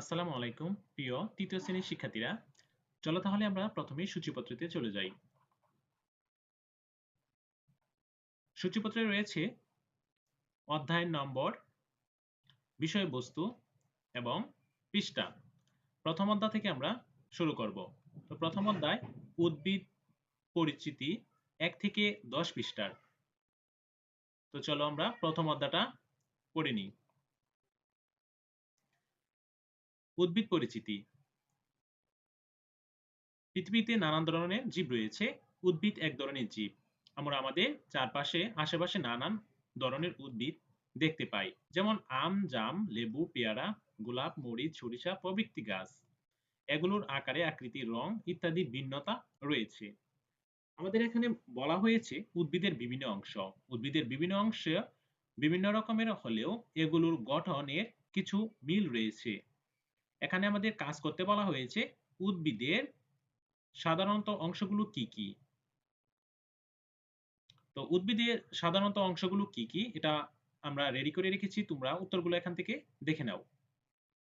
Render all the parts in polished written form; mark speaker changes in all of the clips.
Speaker 1: আসসালামু আলাইকুম প্রিয় তৃতীয় শ্রেণীর শিক্ষার্থীরা। চলো তাহলে আমরা প্রথমেই সূচিপত্রতে চলে যাই। সূচিপত্রে রয়েছে অধ্যায়ের নম্বর, বিষয়বস্তু এবং পৃষ্ঠা। প্রথম অধ্যায় থেকে আমরা শুরু করব। তো প্রথম অধ্যায় উদ্ভিদ পরিচিতি 1 থেকে 10 পৃষ্ঠার। তো চলো আমরা প্রথম অধ্যায়টা পড়ে নিই। উদ্ভিদ পরিচিতি। পৃথিবীতে নানান ধরনের জীব রয়েছে। উদ্ভিদ এক ধরনের জীব। আমরা আমাদের চারপাশে আশেপাশে নানান ধরনের উদ্ভিদ দেখতে পাই, যেমন আম, জাম, লেবু, পেয়ারা, গোলাপ, মরিচ, সরিষা প্রভৃতি গাছ। এগুলোর আকারে, আকৃতি, রং ইত্যাদি ভিন্নতা রয়েছে। আমাদের এখানে বলা হয়েছে উদ্ভিদের বিভিন্ন অংশ। উদ্ভিদের বিভিন্ন অংশ বিভিন্ন রকমের হলেও এগুলোর গঠনের কিছু মিল রয়েছে। এখানে আমাদের কাজ করতে বলা হয়েছে উদ্ভিদের সাধারণত অংশগুলো কি কি। তো উদ্ভিদের সাধারণত অংশগুলো কি কি এটা আমরা রেডি করে রেখেছি, তোমরা উত্তরগুলো এখান থেকে দেখে নাও।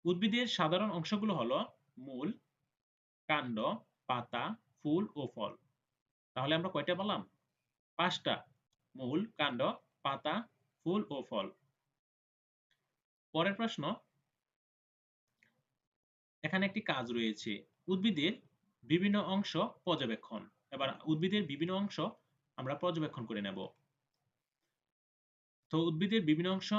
Speaker 1: উদ্ভিদের সাধারণ অংশগুলো হলো মূল, কাণ্ড, পাতা, ফুল ও ফল। তাহলে আমরা কয়টা বললাম? 5টা। মূল, কাণ্ড, পাতা, ফুল ও ফল। পরের প্রশ্ন, এখানে একটি কাজ রয়েছে উদ্ভিদের বিভিন্ন অংশ পর্যবেক্ষণ। এবার উদ্ভিদের বিভিন্ন অংশ আমরা পর্যবেক্ষণ করে নেব। তো উদ্ভিদের বিভিন্ন অংশ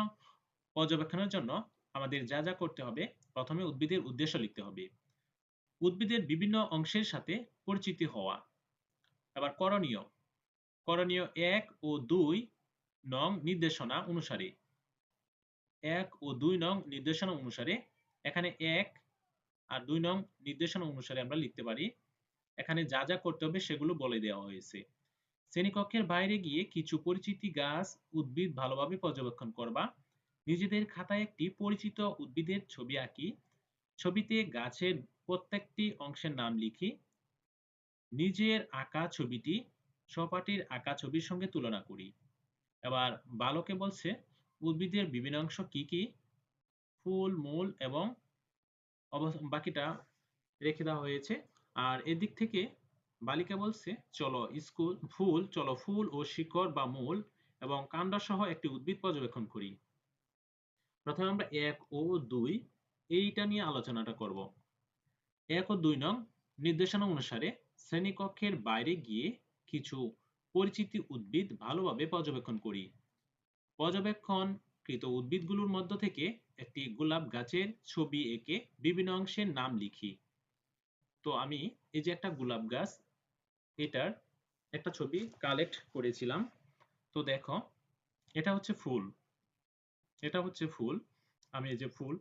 Speaker 1: পর্যবেক্ষণের জন্য আমাদের যা যা করতে হবে, প্রথমে উদ্ভিদের উদ্দেশ্য লিখতে হবে। উদ্ভিদের বিভিন্ন অংশের সাথে পরিচিতি হওয়া। আবার করণীয়, করণীয় 1 ও 2 নং নির্দেশনা অনুসারে, 1 ও 2 নং নির্দেশনা অনুসারে, এখানে 1 আর 2 নং নির্দেশনা অনুসারে আমরা লিখতে পারি। এখানে যা যা করতে হবে সেগুলো বলে দেওয়া হয়েছে। শ্রেণীকক্ষের বাইরে গিয়ে কিছু পরিচিতি গাছ, উদ্ভিদ ভালোভাবে পর্যবেক্ষণ করবা। নিজেদের খাতায় একটি পরিচিত উদ্ভিদের ছবি আঁকি। ছবিতে গাছের প্রত্যেকটি অংশের নাম লিখি। নিজের আঁকা ছবিটি সহপাঠীর আঁকা ছবির সঙ্গে তুলনা করি। এবার বালকে বলছে উদ্ভিদের বিভিন্ন অংশ কি কি, ফুল, মূল এবং বাকিটা রেখে দেওয়া হয়েছে। আর এদিক থেকে বালিকা বলছে চলো ফুল ও শিকড় বা মূল এবং কাণ্ড সহ একটি উদ্ভিদ পর্যবেক্ষণ করি। প্রথমে আমরা 1 ও 2 এইটা নিয়ে আলোচনাটা করব। 1 ও 2 নং নির্দেশনা অনুসারে শ্রেণীকক্ষের বাইরে গিয়ে কিছু পরিচিতি উদ্ভিদ ভালোভাবে পর্যবেক্ষণ করি। পর্যবেক্ষণকৃত উদ্ভিদগুলোর মধ্য থেকে একটি গোলাপ গাছের ছবি এঁকে বিভিন্ন অংশের নাম লিখি। তো আমি এই যে একটা গোলাপ গাছ, এটার একটা ছবি কালেক্ট করেছিলাম। তো দেখো, এটা হচ্ছে ফুল, এটা হচ্ছে ফুল। আমি এই যে ফুল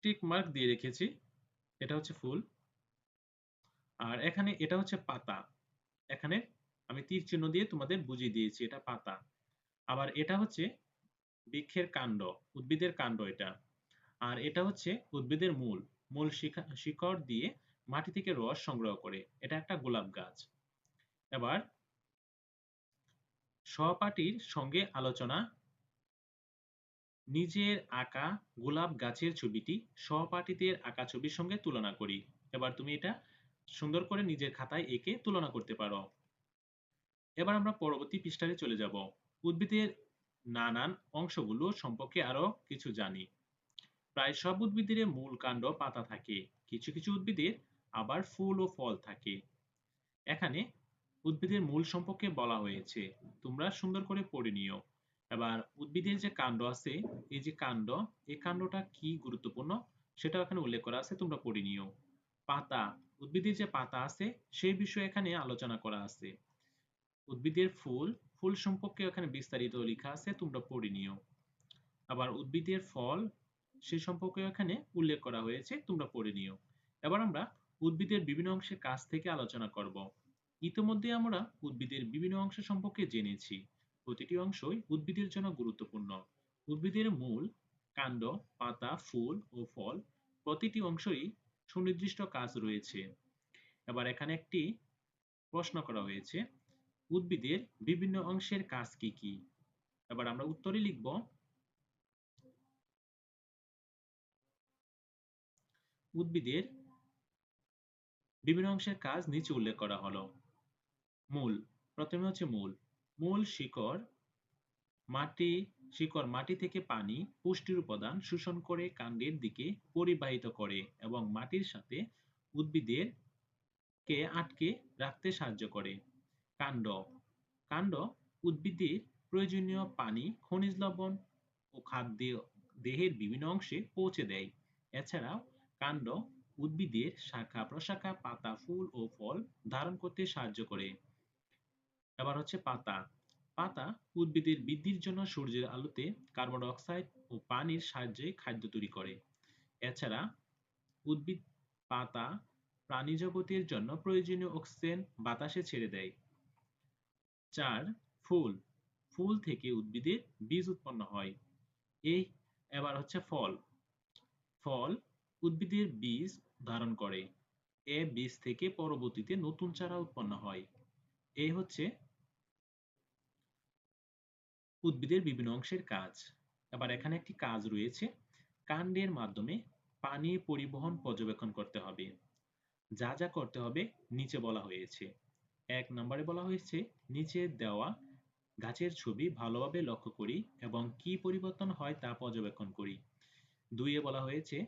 Speaker 1: টিক মার্ক দিয়ে রেখেছি, এটা হচ্ছে ফুল। আর এখানে এটা হচ্ছে পাতা, এখানে আমি তীর চিহ্ন দিয়ে তোমাদের বুঝিয়ে দিয়েছি এটা পাতা। আবার এটা হচ্ছে বৃক্ষের কাণ্ড, উদ্ভিদের কাণ্ড এটা। আর এটা হচ্ছে উদ্ভিদের মূল, মূল শিকড় দিয়ে মাটি থেকে রস সংগ্রহ করে, এটা একটা গোলাপ গাছ। এবার সহপাঠীর সঙ্গে আলোচনা। নিজের আঁকা গোলাপ গাছের ছবিটি সহপাঠীদের আঁকা ছবির সঙ্গে তুলনা করি। এবার তুমি এটা সুন্দর করে নিজের খাতায় এঁকে তুলনা করতে পারো। এবার আমরা পরবর্তী পৃষ্ঠায় চলে যাব। উদ্ভিদের নানান অংশগুলো সম্পর্কে আরো কিছু জানি। প্রায় সব উদ্ভিদের মূল, কাণ্ড, পাতা থাকে। কিছু কিছু উদ্ভিদের আবার ফুল ও ফল থাকে। এখানে উদ্ভিদের মূল সম্পর্কে বলা হয়েছে, তোমরা সুন্দর করে পড়ে নিও। এবার উদ্ভিদের যে কাণ্ড আছে, এই যে কাণ্ড, এই কাণ্ডটা কি গুরুত্বপূর্ণ সেটাও এখানে উল্লেখ করা আছে, তোমরা পড়ে নিও। পাতা, উদ্ভিদের যে পাতা আছে সেই বিষয়ে এখানে আলোচনা করা আছে। উদ্ভিদের ফুল, ফুল সম্পর্কে এখানে বিস্তারিত লেখা আছে, তোমরা পড়ে নিও। আবার উদ্ভিদের ফল, সে সম্পর্কে এখানে উল্লেখ করা হয়েছে, তোমরা পড়ে নিও। এবার আমরা উদ্ভিদের বিভিন্ন অংশের কাছ থেকে আলোচনা করব। ইতিমধ্যে আমরা উদ্ভিদের বিভিন্ন অংশ সম্পর্কে জেনেছি। প্রতিটি অংশই উদ্ভিদের জন্য গুরুত্বপূর্ণ। উদ্ভিদের মূল, কাণ্ড, পাতা, ফুল ও ফল প্রতিটি অংশই সুনির্দিষ্ট কাজ রয়েছে। এবার এখানে একটি প্রশ্ন করা হয়েছে, উদ্ভিদের বিভিন্ন অংশের কাজ কি কি? এবার আমরা উত্তরে লিখব উদ্ভিদের বিভিন্ন অংশের কাজ নিচে উল্লেখ করা হলো। মূল, প্রথমে হচ্ছে মূল। মূল শিকড় মাটি থেকে পানি, পুষ্টির উপাদান শোষণ করে কাণ্ডের দিকে পরিবাহিত করে এবং মাটির সাথে উদ্ভিদের কে আটকে রাখতে সাহায্য করে। কাণ্ড, কাণ্ড উদ্ভিদের প্রয়োজনীয় পানি, খনিজ লবণ ও খাদ্য দেহের বিভিন্ন অংশে পৌঁছে দেয়। এছাড়াও কাণ্ড উদ্ভিদের শাখা প্রশাখা, পাতা, ফুল ও ফল ধারণ করতে সাহায্য করে। এবার হচ্ছে পাতা। পাতা উদ্ভিদের বৃদ্ধির জন্য সূর্যের আলোতে কার্বন ডাই অক্সাইড ও পানির সাহায্যে খাদ্য তৈরি করে। এছাড়া উদ্ভিদ পাতা প্রাণীজগতের জন্য প্রয়োজনীয় অক্সিজেন বাতাসে ছেড়ে দেয়। ৪. ফুল। ফুল থেকে উদ্ভিদের বীজ উৎপন্ন হয়। এই এবার হচ্ছে ফল। ফল উদ্ভিদের বীজ ধারণ করে। এ বীজ থেকে পরবর্তীতে নতুন চারা উৎপন্ন হয়। এই হচ্ছে উদ্ভিদের বিভিন্ন অংশের কাজ। এবার এখানে একটি কাজ রয়েছে। কাণ্ডের মাধ্যমে পানি পরিবহন পর্যবেক্ষণ করতে হবে। যা যা করতে হবে নিচে বলা হয়েছে। ১ নম্বরে বলা হয়েছে নিচে দেওয়া গাছের ছবি ভালোভাবে লক্ষ্য করি এবং কি পরিবর্তন হয় তা পর্যবেক্ষণ করি। ২ এ বলা হয়েছে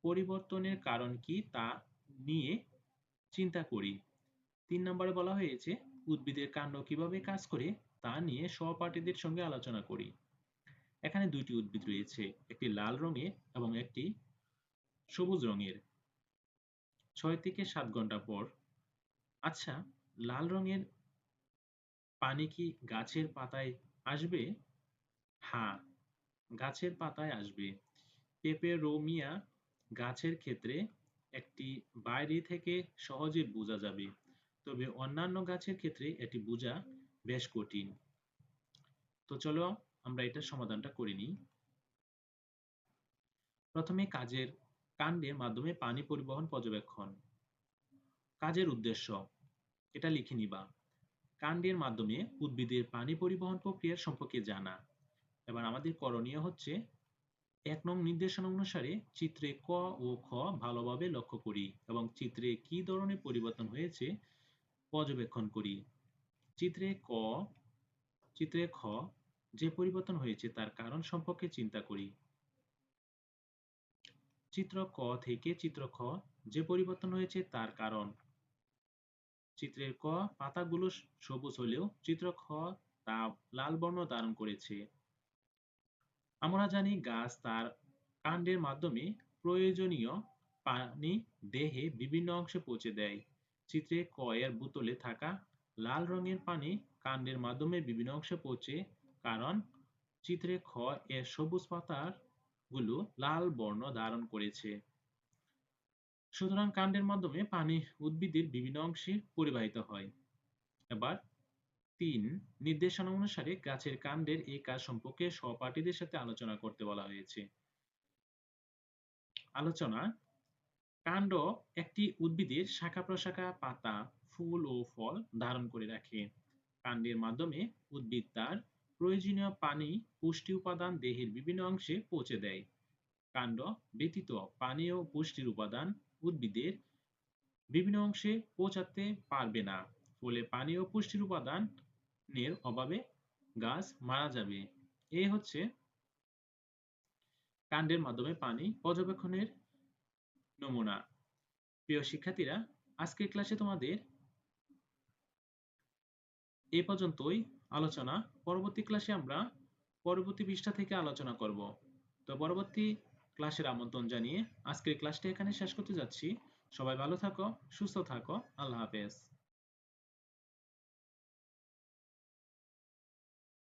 Speaker 1: পরিবর্তনের কারণ কি তা নিয়ে চিন্তা করি। ৩ নম্বরে বলা হয়েছে উদ্ভিদের কাণ্ড কিভাবে কাজ করে তা নিয়ে সহপাঠীদের সঙ্গে আলোচনা করি। এখানে দুইটি উদ্ভিদ রয়েছে, একটি লাল রঙের এবং একটি সবুজ রঙের। ৬ থেকে ৭ ঘন্টা পর। আচ্ছা, লাল রঙের পানি কি গাছের পাতায় আসবে? হ্যাঁ, গাছের পাতায় আসবে। পেপেরোমিয়া গাছের ক্ষেত্রে একটি বাইরে থেকে সহজে বোঝা যাবে, তবে অন্যান্য গাছের ক্ষেত্রে এটি বোঝা বেশ কঠিন। তো চলো আমরা এটার সমাধানটা করে নিই। প্রথমে কাণ্ডের মাধ্যমে পানি পরিবহন পর্যবেক্ষণ। কাজের উদ্দেশ্য এটা লিখে নিবা। কাণ্ডের মাধ্যমে উদ্ভিদের পানি পরিবহন প্রক্রিয়া সম্পর্কে জানা। এবার আমাদের করণীয় হচ্ছে ১ নং নির্দেশনা অনুসারে চিত্রে ক ও খ ভালোভাবে লক্ষ্য করি এবং চিত্রে কি ধরনের পরিবর্তন হয়েছে পর্যবেক্ষণ করি। চিত্রে খ যে পরিবর্তন হয়েছে তার কারণ সম্পর্কে চিন্তা করি। চিত্র ক থেকে চিত্র খ যে পরিবর্তন হয়েছে তার কারণ। চিত্রের ক পাতাগুলো সবুজ হলেও চিত্র খ তা লাল বর্ণ ধারণ করেছে। আমরা জানি গাছ তার কাণ্ডের মাধ্যমে প্রয়োজনীয় পানি দেহে বিভিন্ন অংশে পৌঁছে দেয়। চিত্রে ক এর বোতলে থাকা লাল রঙের পানি কাণ্ডের মাধ্যমে বিভিন্ন অংশে পৌঁছে, কারণ চিত্রে খ এর সবুজ পাতার গুলো লাল বর্ণ ধারণ করেছে। সুতরাং কাণ্ডের মাধ্যমে পানি উদ্ভিদের বিভিন্ন অংশে পরিবাহিত হয়। এবার ৩ নির্দেশনা অনুসারে গাছের কাণ্ডের এই কাজ সম্পর্কে সহপাঠীদের সাথে আলোচনা করতে বলা হয়েছে। আলোচনা। কাণ্ড একটি উদ্ভিদের শাখা প্রশাখা, পাতা, ফুল ও ফল ধারণ করে রাখে। কাণ্ডের মাধ্যমে উদ্ভিদ তার প্রয়োজনীয় পানি, পুষ্টি উপাদান দেহের বিভিন্ন অংশে পৌঁছে দেয়। কাণ্ড ব্যতীত পানি ও পুষ্টির উপাদান উদ্ভিদের বিভিন্ন অংশে পৌঁছাতে পারবে না, ফলে পানি ও পুষ্টির উপাদানের অভাবে গাছ মারা যাবে। এই হচ্ছে কাণ্ডের মাধ্যমে পানি পর্যবেক্ষণের নমুনা। প্রিয় শিক্ষার্থীরা, আজকের ক্লাসে তোমাদের এ পর্যন্তই আলোচনা। পরবর্তী ক্লাসে আমরা পরবর্তী পৃষ্ঠা থেকে আলোচনা করব। তো পরবর্তী ক্লাসের আমন্ত্রণ জানিয়ে আজকের ক্লাসটি এখানে শেষ করতে যাচ্ছি। সবাই ভালো থাকো, সুস্থ থাকো। আল্লাহ হাফেজ।